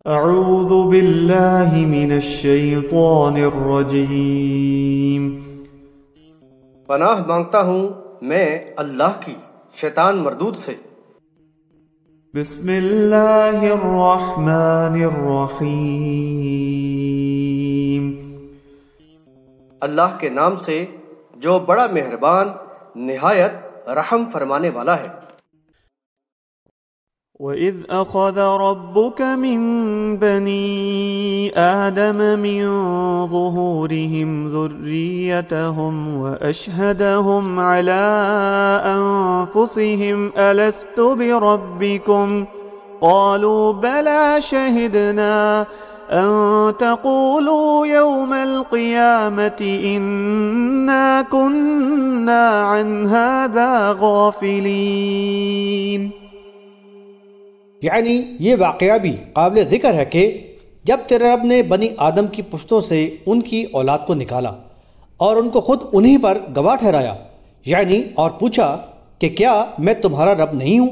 اعوذ باللہ من الشیطان الرجیم۔ پناہ مانگتا ہوں میں اللہ کی شیطان مردود سے۔ بسم اللہ الرحمن الرحیم۔ اللہ کے نام سے جو بڑا مہربان نہایت رحم فرمانے والا ہے۔ وَإِذْ أَخَذَ رَبُّكَ مِنْ بَنِي آدَمَ مِنْ ظُهُورِهِمْ ذُرِّيَّتَهُمْ وَأَشْهَدَهُمْ عَلَىٰ أَنفُسِهِمْ أَلَسْتُ بِرَبِّكُمْ قَالُوا بَلَىٰ شَهِدْنَا أَن تَقُولُوا يَوْمَ الْقِيَامَةِ إِنَّا كُنَّا عَنْ هَٰذَا غَافِلِينَ۔ یعنی یہ واقعہ بھی قابل ذکر ہے کہ جب تیرے رب نے بنی آدم کی پشتوں سے ان کی اولاد کو نکالا اور ان کو خود انہی پر گواہ ٹھہرایا، یعنی اور پوچھا کہ کیا میں تمہارا رب نہیں ہوں؟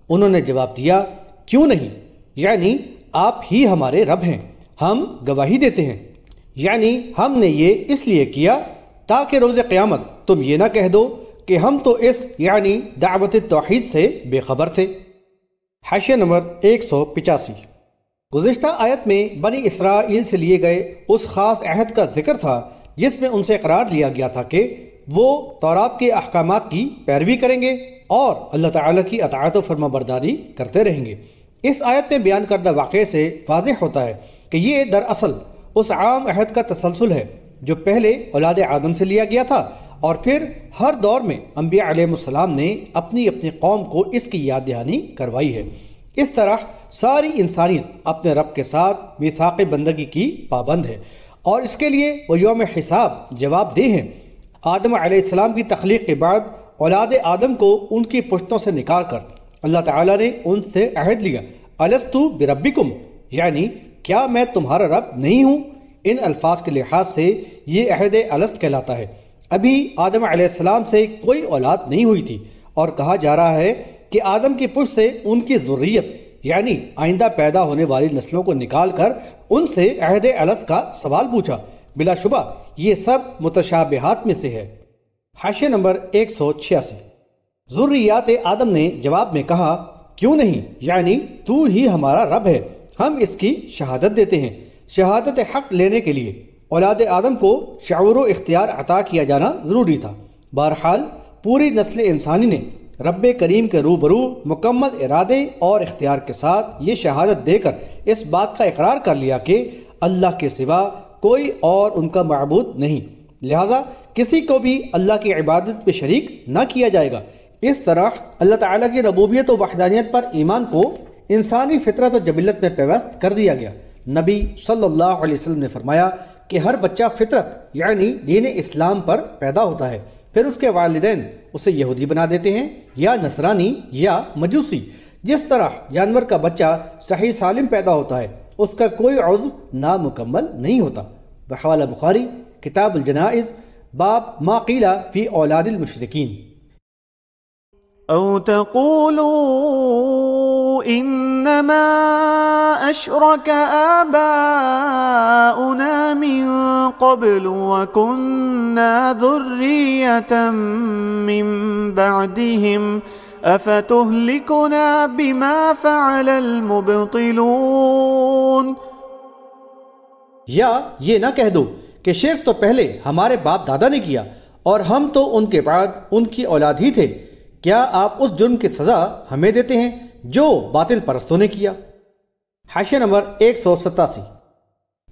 انہوں نے جواب دیا کیوں نہیں، یعنی آپ ہی ہمارے رب ہیں، ہم گواہی دیتے ہیں۔ یعنی ہم نے یہ اس لیے کیا تاکہ روز قیامت تم یہ نہ کہہ دو کہ ہم تو اس یعنی دعوت توحید سے بے خبر تھے۔ حاشیہ نمبر 185۔ گزشتہ آیت میں بنی اسرائیل سے لیے گئے اس خاص عہد کا ذکر تھا جس میں ان سے اقرار لیا گیا تھا کہ وہ تورات کے احکامات کی پیروی کریں گے اور اللہ تعالیٰ کی اطاعت و فرما برداری کرتے رہیں گے۔ اس آیت میں بیان کردہ واقعے سے واضح ہوتا ہے کہ یہ دراصل اس عام عہد کا تسلسل ہے جو پہلے اولاد آدم سے لیا گیا تھا اور پھر ہر دور میں انبیاء علیہ السلام نے اپنی اپنی قوم کو اس کی یاد دہانی کروائی ہے۔ اس طرح ساری انسانیت اپنے رب کے ساتھ میثاق بندگی کی پابند ہے اور اس کے لیے وہ یوم حساب جواب دہ ہیں۔ آدم علیہ السلام کی تخلیق کے بعد اولاد آدم کو ان کی پشتوں سے نکال کر اللہ تعالیٰ نے ان سے عہد لیا، الستو بربکم، یعنی کیا میں تمہارا رب نہیں ہوں؟ ان الفاظ کے لحاظ سے یہ عہد الست کہلاتا ہے۔ ابھی آدم علیہ السلام سے کوئی اولاد نہیں ہوئی تھی اور کہا جا رہا ہے کہ آدم کی پشت سے ان کی ذریت یعنی آئندہ پیدا ہونے والی نسلوں کو نکال کر ان سے عہد الست کا سوال پوچھا۔ بلا شبہ یہ سب متشابہات میں سے ہے۔ حاشیہ نمبر 186۔ ذریات آدم نے جواب میں کہا کیوں نہیں، یعنی تو ہی ہمارا رب ہے، ہم اس کی شہادت دیتے ہیں۔ شہادت حق لینے کے لیے اولاد آدم کو شعور و اختیار عطا کیا جانا ضروری تھا۔ بہرحال پوری نسل انسانی نے رب کریم کے روبرو مکمل ارادے اور اختیار کے ساتھ یہ شہادت دے کر اس بات کا اقرار کر لیا کہ اللہ کے سوا کوئی اور ان کا معبود نہیں، لہٰذا کسی کو بھی اللہ کی عبادت میں شریک نہ کیا جائے گا۔ اس طرح اللہ تعالیٰ کی ربوبیت و وحدانیت پر ایمان کو انسانی فطرت و جبلت میں پیوست کر دیا گیا۔ نبی صلی اللہ علیہ وسلم نے فرمایا کہ ہر بچہ فطرت یعنی دین اسلام پر پیدا ہوتا ہے، پھر اس کے والدین اسے یہودی بنا دیتے ہیں یا نصرانی یا مجوسی۔ جس طرح جانور کا بچہ صحیح سالم پیدا ہوتا ہے، اس کا کوئی عضو نامکمل نہیں ہوتا۔ بحوالہ بخاری کتاب الجنائز باب ما قیل فی اولاد المشرکین۔ او تقولوا انما اشرك آباؤنا من قبل وكنا ذرية من بعدهم افتهلكنا بما فعل المبطلون۔ یا یہ نہ کہہ دو کہ شرک تو پہلے ہمارے باپ دادا نے کیا اور ہم تو ان کے بعد ان کی اولاد ہی تھے، کیا آپ اس جرم کی سزا ہمیں دیتے ہیں جو باطل پرستوں نے کیا؟ حاشیہ نمبر 187۔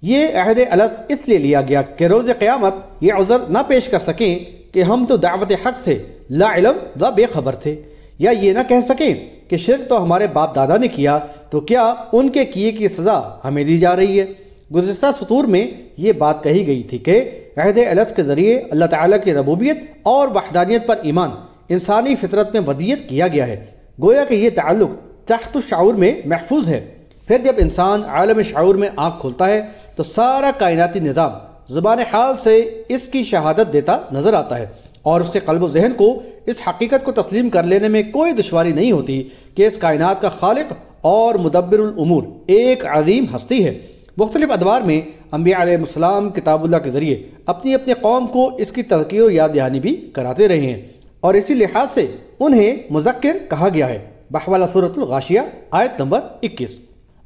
یہ عہد الست اس لیے لیا گیا کہ روز قیامت یہ عذر نہ پیش کر سکیں کہ ہم تو دعوت حق سے لا علم و بے خبر تھے، یا یہ نہ کہہ سکیں کہ شرک تو ہمارے باپ دادا نے کیا تو کیا ان کے کیے کی سزا ہمیں دی جا رہی ہے۔ گزشتہ سطور میں یہ بات کہی گئی تھی کہ عہد الست کے ذریعے اللہ تعالیٰ کی ربوبیت اور وحدانیت پر ایمان انسانی فطرت میں ودیت کیا گیا ہے، گویا کہ یہ تعلق تحت الشعور میں محفوظ ہے۔ پھر جب انسان عالم شعور میں آنکھ کھولتا ہے تو سارا کائناتی نظام زبان حال سے اس کی شہادت دیتا نظر آتا ہے اور اس کے قلب و ذہن کو اس حقیقت کو تسلیم کر لینے میں کوئی دشواری نہیں ہوتی کہ اس کائنات کا خالق اور مدبر الامور، ایک عظیم ہستی ہے۔ مختلف ادوار میں انبیاء علیہ السلام کتاب اللہ کے ذریعے اپنی اپنی قوم کو اس کی تذکیر و یاد دہانی بھی کراتے رہے ہیں، اور اسی لحاظ سے انہیں مذکر کہا گیا ہے۔ بحوالہ سورۃ الغاشیہ آیت نمبر 21۔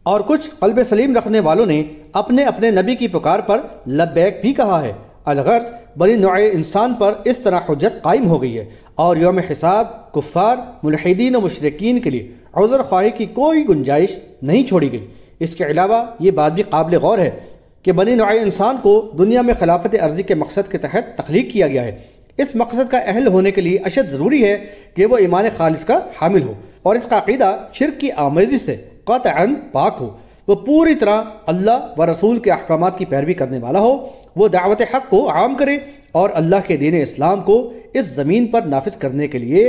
اور کچھ قلب سلیم رکھنے والوں نے اپنے اپنے نبی کی پکار پر لبیک بھی کہا ہے۔ الغرض بنی نوع انسان پر اس طرح حجت قائم ہو گئی ہے، اور یوم حساب کفار، ملحدین و مشرکین کے لیے عذر خواہی کی کوئی گنجائش نہیں چھوڑی گئی۔ اس کے علاوہ یہ بات بھی قابل غور ہے کہ بنی نوع انسان کو دنیا میں خلافت ارضی کے مقصد کے تحت تخلیق کیا گیا ہے۔ اس مقصد کا اہل ہونے کے لیے اشد ضروری ہے کہ وہ ایمان خالص کا حامل ہو، اور اس کا عقیدہ شرک کی آمیزی سے قطعاً پاک ہو، وہ پوری طرح اللہ و رسول کے احکامات کی پیروی کرنے والا ہو، وہ دعوت حق کو عام کرے اور اللہ کے دین اسلام کو اس زمین پر نافذ کرنے کے لیے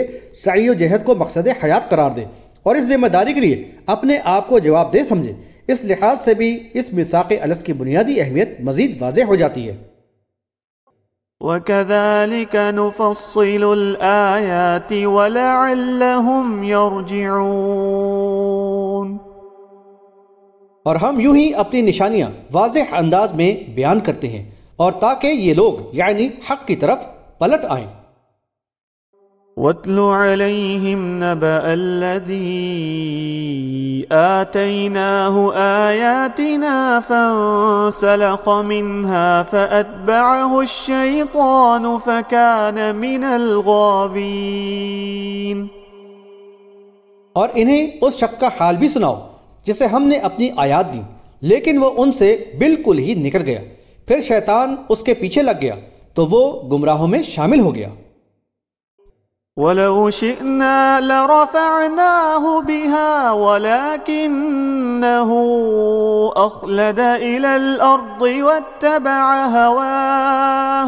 سعی و جہد کو مقصد حیات قرار دے، اور اس ذمہ داری کے لیے اپنے آپ کو جواب دہ سمجھے۔ اس لحاظ سے بھی اس میثاق الست کی بنیادی اہمیت مزید واضح ہو جاتی ہے۔ وَكَذَلِكَ نُفَصِّلُ الْآيَاتِ وَلَعَلَّهُمْ يَرْجِعُونَ، اور ہم یوں ہی اپنی نشانیاں واضح انداز میں بیان کرتے ہیں، اور تاکہ یہ لوگ یعنی حق کی طرف پلٹ آئیں۔ وَاتْلُ عَلَيْهِمْ نَبَأَ الَّذِي آتَيْنَاهُ آيَاتِنَا فَانسَلَخَ مِنْهَا فَأَتْبَعَهُ الشَّيْطَانُ فَكَانَ مِنَ الْغَاوِينَ، اور انہیں اس شخص کا حال بھی سناؤ جسے ہم نے اپنی آیات دی، لیکن وہ ان سے بالکل ہی نکل گیا، پھر شیطان اس کے پیچھے لگ گیا تو وہ گمراہوں میں شامل ہو گیا۔ وَلَوْ شِئْنَا لَرَفَعْنَاهُ بِهَا وَلَكِنَّهُ أَخْلَدَ إِلَى الْأَرْضِ وَاتَّبَعَ هَوَاهُ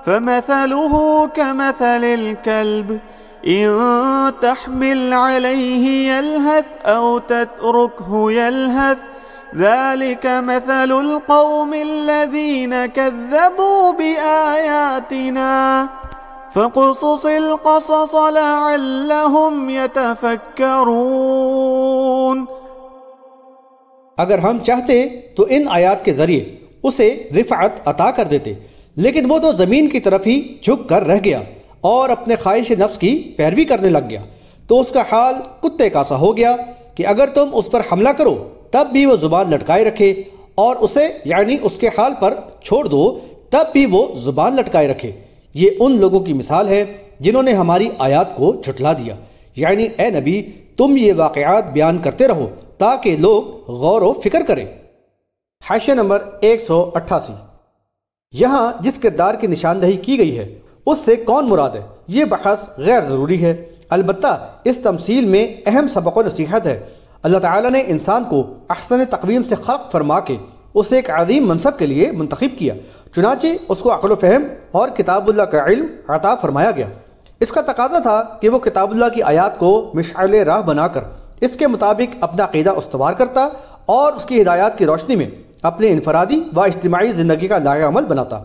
فَمَثَلُهُ كَمَثَلِ الْكَلْبِ إِن تَحْمِلْ عَلَيْهِ يَلْهَثْ أَوْ تَتْرُكْهُ يَلْهَثْ ذَلِكَ مَثَلُ الْقَوْمِ الَّذِينَ كَذَّبُوا بِآيَاتِنَا فَقُصُصِ الْقَصَصَ لَعَلَّهُمْ يَتَفَكَّرُونَ۔ اگر ہم چاہتے تو ان آیات کے ذریعے اسے رفعت عطا کر دیتے، لیکن وہ تو زمین کی طرف ہی جھک کر رہ گیا اور اپنے خواہش نفس کی پیروی کرنے لگ گیا، تو اس کا حال کتے کا سا ہو گیا کہ اگر تم اس پر حملہ کرو تب بھی وہ زبان لٹکائے رکھے، اور اسے یعنی اس کے حال پر چھوڑ دو تب بھی وہ زبان لٹکائے رکھے۔ یہ ان لوگوں کی مثال ہے جنہوں نے ہماری آیات کو جھٹلا دیا۔ یعنی اے نبی تم یہ واقعات بیان کرتے رہو تاکہ لوگ غور و فکر کریں۔ حاشیہ نمبر 188۔ یہاں جس کردار کی نشاندہی کی گئی ہے اس سے کون مراد ہے، یہ بحث غیر ضروری ہے، البتہ اس تمثیل میں اہم سبق و نصیحت ہے۔ اللہ تعالیٰ نے انسان کو احسن تقویم سے خلق فرما کے اسے ایک عظیم منصب کے لیے منتخب کیا، چنانچہ اس کو عقل و فہم اور کتاب اللہ کا علم عطا فرمایا گیا۔ اس کا تقاضا تھا کہ وہ کتاب اللہ کی آیات کو مشعل راہ بنا کر اس کے مطابق اپنا عقیدہ استوار کرتا اور اس کی ہدایات کی روشنی میں اپنے انفرادی و اجتماعی زندگی کا لائق عمل بناتا،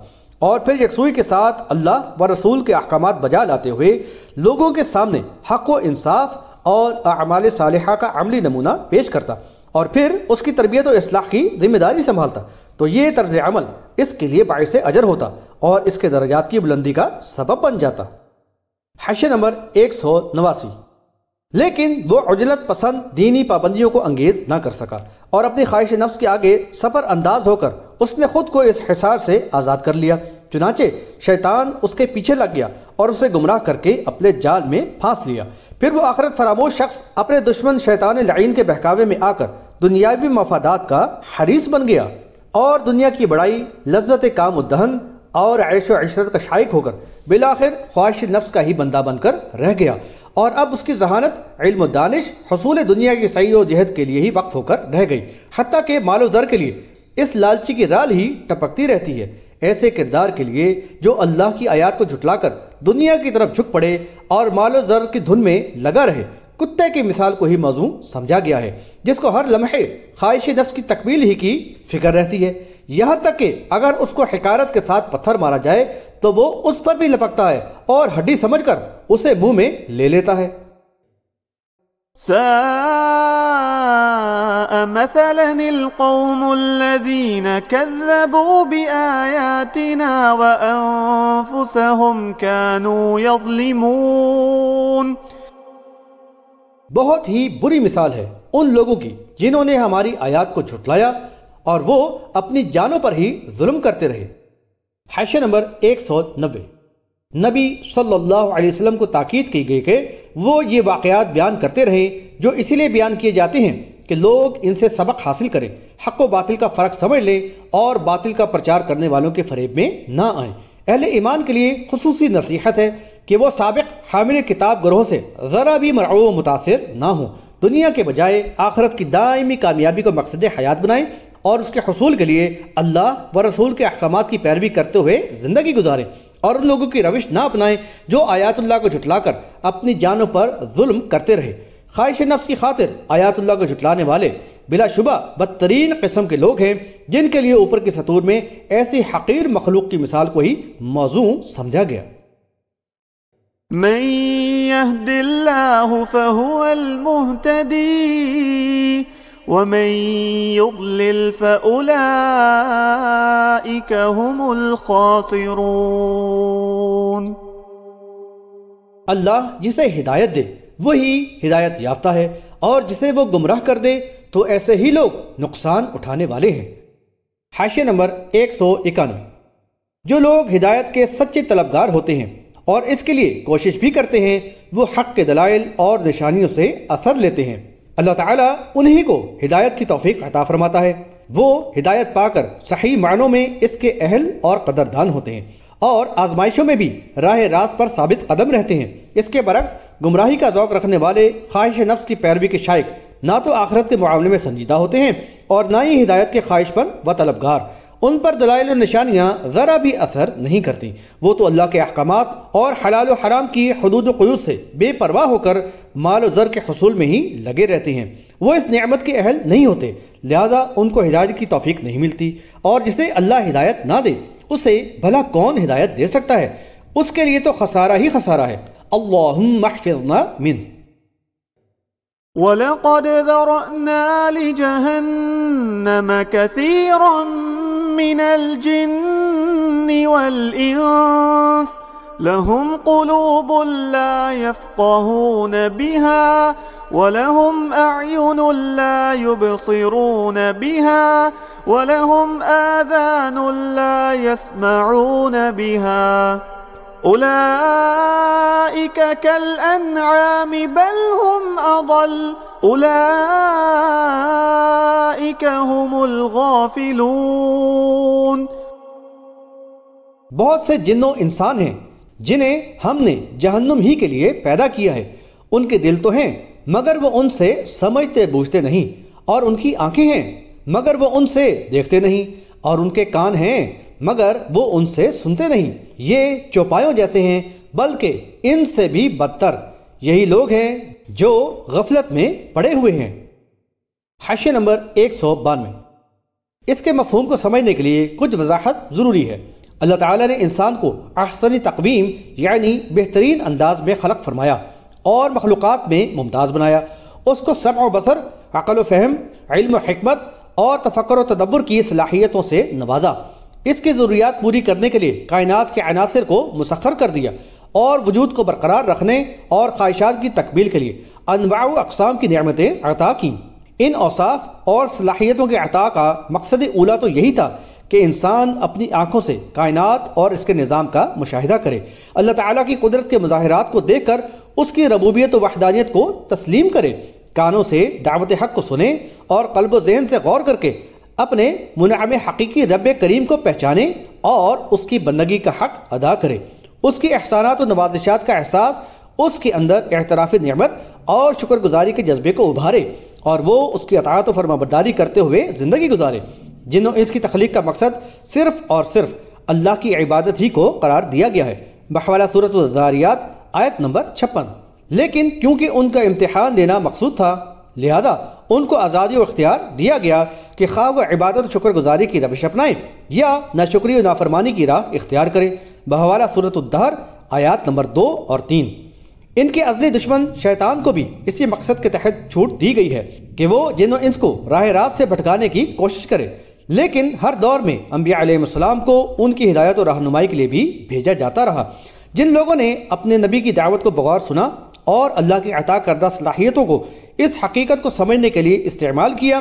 اور پھر یکسوئی کے ساتھ اللہ و رسول کے احکامات بجا لاتے ہوئے لوگوں کے سامنے حق و انصاف اور اعمال صالحہ کا عملی نمونہ پیش کرتا، اور پھر اس کی تربیت و اصلاح کی ذمہ داری سنبھالتا، تو یہ طرز عمل اس کے لیے باعث اجر ہوتا اور اس کے درجات کی بلندی کا سبب بن جاتا۔ حاشیہ نمبر 189۔ لیکن وہ عجلت پسند دینی پابندیوں کو انگیز نہ کر سکا، اور اپنی خواہش نفس کے آگے سفر انداز ہو کر اس نے خود کو اس حصار سے آزاد کر لیا، چنانچہ شیطان اس کے پیچھے لگ گیا اور اسے گمراہ کر کے اپنے جال میں پھانس لیا۔ پھر وہ آخرت فراموش شخص اپنے دشمن شیطان لعین کے بہکاوے میں آ کر دنیاوی مفادات کا حریص بن گیا، اور دنیا کی بڑائی، لذت کام الدہن اور عیش و عشرت کا شائق ہو کر بالآخر خواہش نفس کا ہی بندہ بن کر رہ گیا، اور اب اس کی ذہانت علم و دانش حصول دنیا کی سعی و جہد کے لیے ہی وقف ہو کر رہ گئی، حتیٰ کہ مال و زر کے لیے اس لالچی کی رال ہی ٹپکتی رہتی ہے۔ ایسے کردار کے لیے جو اللہ کی آیات کو جھٹلا کر دنیا کی طرف جھک پڑے اور مال و زر کی دھن میں لگا رہے، کتے کی مثال کو ہی موضوع سمجھا گیا ہے، جس کو ہر لمحے خواہش نفس کی تکمیل ہی کی فکر رہتی ہے، یہاں تک کہ اگر اس کو حقارت کے ساتھ پتھر مارا جائے تو وہ اس پر بھی لپکتا ہے اور ہڈی سمجھ کر اسے منہ میں لے لیتا ہے۔ ساء مثلا القوم الذين كذبوا بآياتنا وأنفسهم كانوا يظلمون۔ بہت ہی بری مثال ہے ان لوگوں کی جنہوں نے ہماری آیات کو جھٹلایا اور وہ اپنی جانوں پر ہی ظلم کرتے رہے۔ حاشیہ نمبر 190۔ نبی صلی اللہ علیہ وسلم کو تاکید کی گئی کہ وہ یہ واقعات بیان کرتے رہیں جو اسی لیے بیان کیے جاتے ہیں کہ لوگ ان سے سبق حاصل کریں، حق و باطل کا فرق سمجھ لیں اور باطل کا پرچار کرنے والوں کے فریب میں نہ آئیں۔ اہل ایمان کے لیے خصوصی نصیحت ہے کہ وہ سابق حامل کتاب گروہ سے ذرا بھی مرعوب و متاثر نہ ہوں، دنیا کے بجائے آخرت کی دائمی کامیابی کو مقصد حیات بنائیں اور اس کے حصول کے لیے اللہ و رسول کے احکامات کی پیروی کرتے ہوئے زندگی گزاریں، اور ان لوگوں کی روش نہ اپنائیں جو آیات اللہ کو جھٹلا کر اپنی جانوں پر ظلم کرتے رہے۔ خواہش نفس کی خاطر آیات اللہ کو جھٹلانے والے بلا شبہ بدترین قسم کے لوگ ہیں جن کے لیے اوپر کی سطور میں ایسی حقیر مخلوق کی مثال کو ہی موضوع سمجھا گیا۔ من يهد الله فهو المهتدي ومن يضلل فأولئك هم الخاسرون۔ اللہ جسے ہدایت دے وہی ہدایت یافتہ ہے اور جسے وہ گمراہ کر دے تو ایسے ہی لوگ نقصان اٹھانے والے ہیں۔ حاشیہ نمبر 191۔ جو لوگ ہدایت کے سچے طلبگار ہوتے ہیں اور اس کے لیے کوشش بھی کرتے ہیں وہ حق کے دلائل اور نشانیوں سے اثر لیتے ہیں۔ اللہ تعالیٰ انہی کو ہدایت کی توفیق عطا فرماتا ہے۔ وہ ہدایت پا کر صحیح معنوں میں اس کے اہل اور قدردان ہوتے ہیں اور آزمائشوں میں بھی راہ راست پر ثابت قدم رہتے ہیں۔ اس کے برعکس گمراہی کا ذوق رکھنے والے خواہش نفس کی پیروی کے شائق نہ تو آخرت کے معاملے میں سنجیدہ ہوتے ہیں اور نہ ہی ہدایت کے خواہش مند و طلبگار۔ ان پر دلائل و نشانیاں ذرا بھی اثر نہیں کرتی۔ وہ تو اللہ کے احکامات اور حلال و حرام کی حدود و قیود سے بے پرواہ ہو کر مال و زر کے حصول میں ہی لگے رہتے ہیں۔ وہ اس نعمت کے اہل نہیں ہوتے، لہٰذا ان کو ہدایت کی توفیق نہیں ملتی، اور جسے اللہ ہدایت نہ دے اسے بھلا کون ہدایت دے سکتا ہے؟ اس کے لیے تو خسارہ ہی خسارہ ہے۔ اللہم احفظنا منہ۔ وَلَقَدْ ذَرَأْنَا لِجَهَنَّمَ كَثِيرًا مِنَ الْجِنِّ وَالْإِنسِ لَهُمْ قُلُوبٌ لَا يَفْقَهُونَ بِهَا وَلَهُمْ أَعْيُنٌ لَا يُبْصِرُونَ بِهَا وَلَهُمْ آذَانٌ لَا يَسْمَعُونَ بِهَا أُولَئِكَ كَالْأَنْعَامِ بَلْ هُمْ أَضَلُّ أُولَئِكَ هُمُ الْغَافِلُونَ۔ بہت سے جن و انسان ہیں جنہیں ہم نے جہنم ہی کے لیے پیدا کیا ہے، ان کے دل تو ہیں مگر وہ ان سے سمجھتے بوجھتے نہیں، اور ان کی آنکھیں ہیں مگر وہ ان سے دیکھتے نہیں، اور ان کے کان ہیں مگر وہ ان سے سنتے نہیں۔ یہ چوپایوں جیسے ہیں بلکہ ان سے بھی بدتر، یہی لوگ ہیں جو غفلت میں پڑے ہوئے ہیں۔ حاشیہ نمبر 192۔ اس کے مفہوم کو سمجھنے کے لیے کچھ وضاحت ضروری ہے۔ اللہ تعالیٰ نے انسان کو احسن تقویم یعنی بہترین انداز میں خلق فرمایا اور مخلوقات میں ممتاز بنایا۔ اس کو سمع و بصر، عقل و فہم، علم و حکمت اور تفکر و تدبر کی صلاحیتوں سے نوازا۔ اس کی ضروریات پوری کرنے کے لیے کائنات کے عناصر کو مسخر کر دیا اور وجود کو برقرار رکھنے اور خواہشات کی تکمیل کے لیے انواع و اقسام کی نعمتیں عطا کیں۔ ان اوصاف اور صلاحیتوں کے عطا کا مقصد اولا تو یہی تھا کہ انسان اپنی آنکھوں سے کائنات اور اس کے نظام کا مشاہدہ کرے، اللہ تعالیٰ کی قدرت کے مظاہرات کو دیکھ کر اس کی ربوبیت و وحدانیت کو تسلیم کرے، کانوں سے دعوت حق کو سنے اور قلب و ذہن سے غور کر کے اپنے منعم حقیقی رب کریم کو پہچانے اور اس کی بندگی کا حق ادا کرے۔ اس کی احسانات و نوازشات کا احساس اس کے اندر اعتراف نعمت اور شکر گزاری کے جذبے کو ابھارے اور وہ اس کی اطاعت و فرمانبرداری کرتے ہوئے زندگی گزارے۔ جنوں اس کی تخلیق کا مقصد صرف اور صرف اللہ کی عبادت ہی کو قرار دیا گیا ہے، بحوالہ سورۃ الذاریات آیت نمبر 56۔ لیکن کیونکہ ان کا امتحان لینا مقصود تھا، لہذا ان کو آزادی و اختیار دیا گیا کہ خواہ وہ عبادت و شکر گزاری کی روش اپنائیں یا ناشکری و نافرمانی کی راہ اختیار کریں، بحوالہ سورۃ الدہر آیات نمبر 2 اور 3۔ ان کے ازلی دشمن شیطان کو بھی اسی مقصد کے تحت چھوٹ دی گئی ہے کہ وہ جن و انس کو راہ راست سے بھٹکانے کی کوشش کرے، لیکن ہر دور میں انبیاء علیہ السلام کو ان کی ہدایت و رہنمائی کے لیے بھی بھیجا جاتا رہا۔ جن لوگوں نے اپنے نبی کی دعوت کو بغور سنا اور اللہ کی عطا کردہ صلاحیتوں کو اس حقیقت کو سمجھنے کے لیے استعمال کیا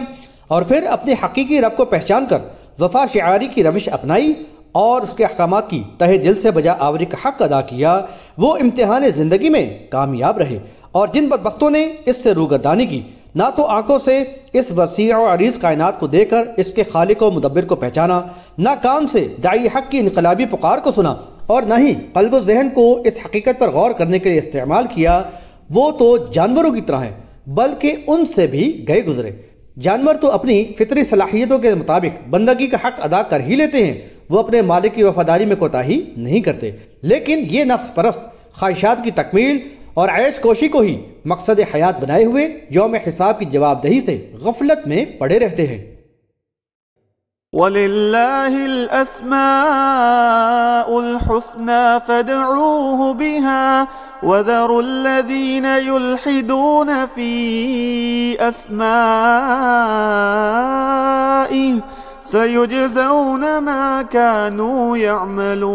اور پھر اپنے حقیقی رب کو پہچان کر وفا شعاری کی روش اپنائی اور اس کے احکامات کی تہہ دل سے بجا آوری کا حق ادا کیا، وہ امتحان زندگی میں کامیاب رہے۔ اور جن بدبختوں نے اس سے روگردانی کی، نہ تو آنکھوں سے اس وسیع و عریض کائنات کو دیکھ کر اس کے خالق و مدبر کو پہچانا، نہ کان سے داعی حق کی انقلابی پکار کو سنا، اور نہ ہی قلب و ذہن کو اس حقیقت پر غور کرنے کے لیے استعمال کیا، وہ تو جانوروں کی طرح ہیں بلکہ ان سے بھی گئے گزرے۔ جانور تو اپنی فطری صلاحیتوں کے مطابق بندگی کا حق ادا کر ہی لیتے ہیں، وہ اپنے مالک کی وفاداری میں کوتاہی نہیں کرتے، لیکن یہ نفس پرست خواہشات کی تکمیل اور عیش کوشی کو ہی مقصد حیات بنائے ہوئے یوم حساب کی جواب دہی سے غفلت میں پڑے رہتے ہیں۔ وَلِلَّهِ الْأَسْمَاءُ الْحُسْنَى فَادْعُوهُ بِهَا وَذَرُوا الَّذِينَ يُلْحِدُونَ فِي أَسْمَائِهِ سَيُجْزَوْنَ مَا كَانُوا يَعْمَلُونَ۔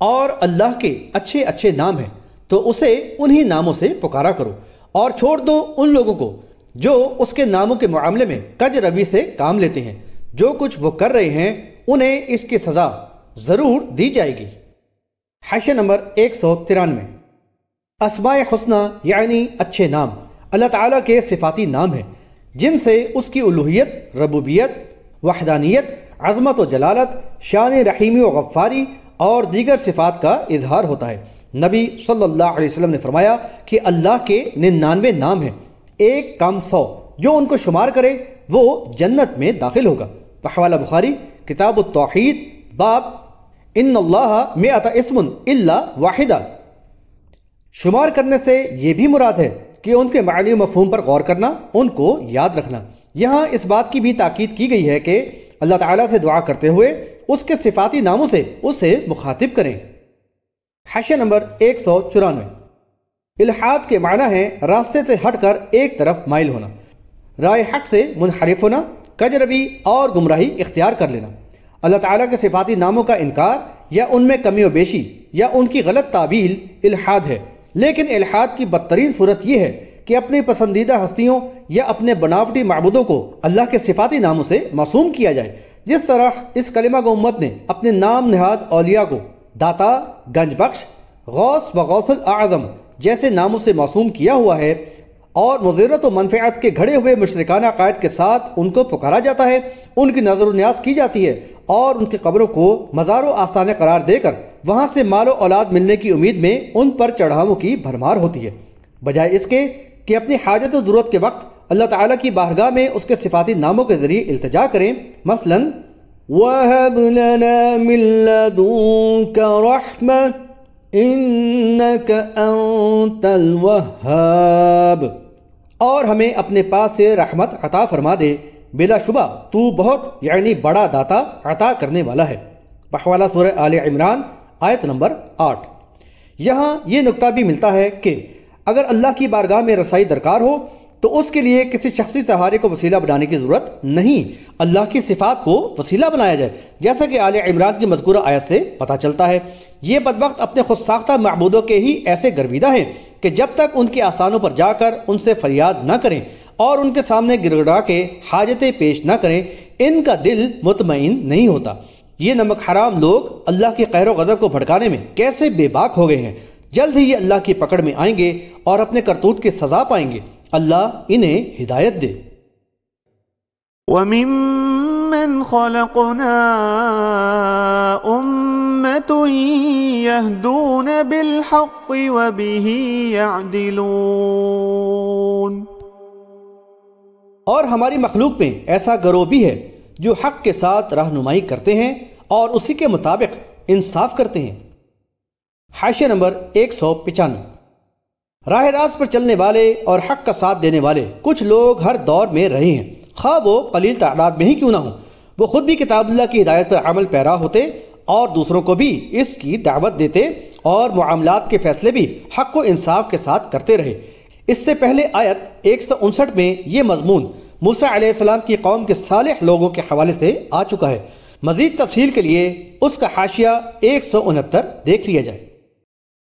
اور اللہ کے اچھے اچھے نام ہیں تو اسے انہی ناموں سے پکارا کرو، اور چھوڑ دو ان لوگوں کو جو اس کے ناموں کے معاملے میں کج روی سے کام لیتے ہیں۔ جو کچھ وہ کر رہے ہیں انہیں اس کی سزا ضرور دی جائے گی۔ حاشیہ نمبر 193۔ اسماء حسنہ یعنی اچھے نام اللہ تعالیٰ کے صفاتی نام ہیں جن سے اس کی الوہیت، ربوبیت، وحدانیت، عظمت و جلالت، شان رحیمی و غفاری اور دیگر صفات کا اظہار ہوتا ہے۔ نبی صلی اللہ علیہ وسلم نے فرمایا کہ اللہ کے 99 نام ہیں، ایک کم 100، جو ان کو شمار کرے وہ جنت میں داخل ہوگا۔ بحوالہ بخاری کتاب التوحید، باب ان اللہ 100 اسم الا واحدہ۔ شمار کرنے سے یہ بھی مراد ہے کہ ان کے معنی و مفہوم پر غور کرنا، ان کو یاد رکھنا۔ یہاں اس بات کی بھی تاکید کی گئی ہے کہ اللہ تعالیٰ سے دعا کرتے ہوئے اس کے صفاتی ناموں سے اسے مخاطب کریں۔ حاشیہ نمبر 194۔ الحاد کے معنی ہے راستے سے ہٹ کر ایک طرف مائل ہونا، رائے حق سے منحرف ہونا، کجروی اور گمراہی اختیار کر لینا۔ اللہ تعالیٰ کے صفاتی ناموں کا انکار یا ان میں کمی و بیشی یا ان کی غلط تعبیل الحاد ہے، لیکن الحاد کی بدترین صورت یہ ہے کہ اپنی پسندیدہ ہستیوں یا اپنے بناوٹی معبودوں کو اللہ کے صفاتی ناموں سے معصوم کیا جائے، جس طرح اس کلمہ گو امت نے اپنے نام نہاد اولیاء کو داتا، گنج بخش، غوث و غوث الاعظم جیسے ناموں سے معصوم کیا ہوا ہے، اور مضرت و منفعت کے گھڑے ہوئے مشرکانہ عقائد کے ساتھ ان کو پکارا جاتا ہے، ان کی نظر و نیاز کی جاتی ہے، اور ان کی قبروں کو مزار و آستانے قرار دے کر وہاں سے مال و اولاد ملنے کی امید میں ان پر چڑھاووں کی بھرمار ہوتی ہے، بجائے اس کے کہ اپنی حاجت و ضرورت کے وقت اللہ تعالیٰ کی بارگاہ میں اس کے صفاتی ناموں کے ذریعے التجا کریں۔ مثلا وَهَبْ لَنَا مِن لَّدُنكَ رَحْمَةً إِنَّكَ أَنتَ الْوَهَّابُ، اور ہمیں اپنے پاس سے رحمت عطا فرما دے، بلا شبہ تو بہت یعنی بڑا داتا عطا کرنے والا ہے۔ بحوالہ سورہ آل عمران آیت نمبر 8۔ یہاں یہ نکتہ بھی ملتا ہے کہ اگر اللہ کی بارگاہ میں رسائی درکار ہو تو اس کے لیے کسی شخصی سہارے کو وسیلہ بنانے کی ضرورت نہیں، اللہ کی صفات کو وسیلہ بنایا جائے، جیسا کہ آل عمران کی مذکورہ آیت سے پتہ چلتا ہے۔ یہ بدبخت اپنے خود ساختہ معبودوں کے ہی ایسے گرویدہ ہیں کہ جب تک ان کے آستانوں پر جا کر ان سے فریاد نہ کریں اور ان کے سامنے گڑ گڑا کے حاجتیں پیش نہ کریں، ان کا دل مطمئن نہیں ہوتا۔ یہ نمک حرام لوگ اللہ کے قہر و غضب کو بھڑکانے میں کیسے بے باک ہو گئے ہیں، جلد ہی یہ اللہ کی پکڑ میں آئیں گے اور اپنے کرتوت کی سزا پائیں گے۔ اللہ انہیں ہدایت دے۔ وَمِمَّنْ خَلَقْنَا أُمَّةٌ يَهْدُونَ بِالْحَقِّ وَبِهِ يَعْدِلُونَ، اور ہماری مخلوق میں ایسا گروہ بھی ہے جو حق کے ساتھ رہنمائی کرتے ہیں اور اسی کے مطابق انصاف کرتے ہیں۔ حاشیہ نمبر 195۔ راہ راست پر چلنے والے اور حق کا ساتھ دینے والے کچھ لوگ ہر دور میں رہے ہیں، خواہ وہ قلیل تعداد میں ہی کیوں نہ ہوں۔ وہ خود بھی کتاب اللہ کی ہدایت پر عمل پیرا ہوتے اور دوسروں کو بھی اس کی دعوت دیتے اور معاملات کے فیصلے بھی حق و انصاف کے ساتھ کرتے رہے۔ اس سے پہلے آیت 159 میں یہ مضمون موسیٰ علیہ السلام کی قوم کے صالح لوگوں کے حوالے سے آ چکا ہے۔ مزید تفصیل کے لیے اس کا حاشیہ 169 دیکھ لیا جائے۔